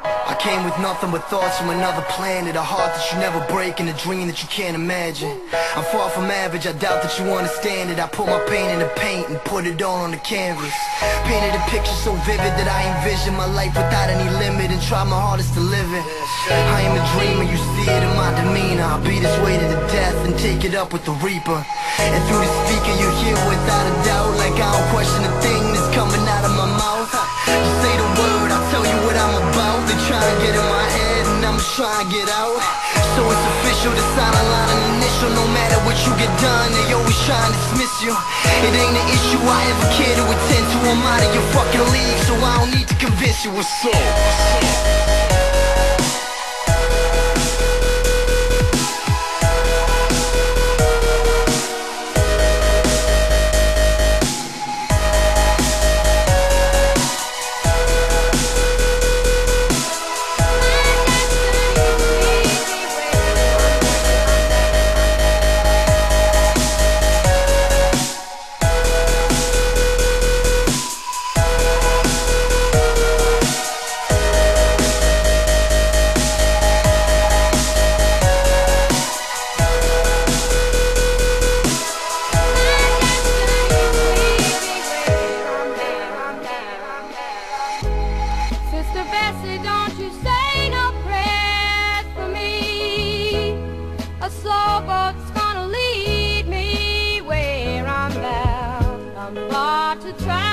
I came with nothing but thoughts from another planet, a heart that you never break and a dream that you can't imagine. I'm far from average, I doubt that you understand it. I put my pain in the paint and put it all on the canvas. Painted a picture so vivid that I envision my life without any limit and try my hardest to live it. I am a dreamer, you see it in my demeanor. I'll be this way to the death and take it up with the reaper. And through the speaker you hear without a doubt, like I don't question a thing that's coming out of my mouth. Just say the word, I'll tell you what I'm about. They try to get in my head and I'm just trying to get out. So it's official, the silent line and initial. No matter what you get done, they always try to dismiss you. It ain't an issue I ever care to attend to. I'm out of your fucking league, so I don't need to convince you what's up. Sister Bessie, don't you say no prayers for me. A slow boat's gonna lead me where I'm bound. I'm far to travel.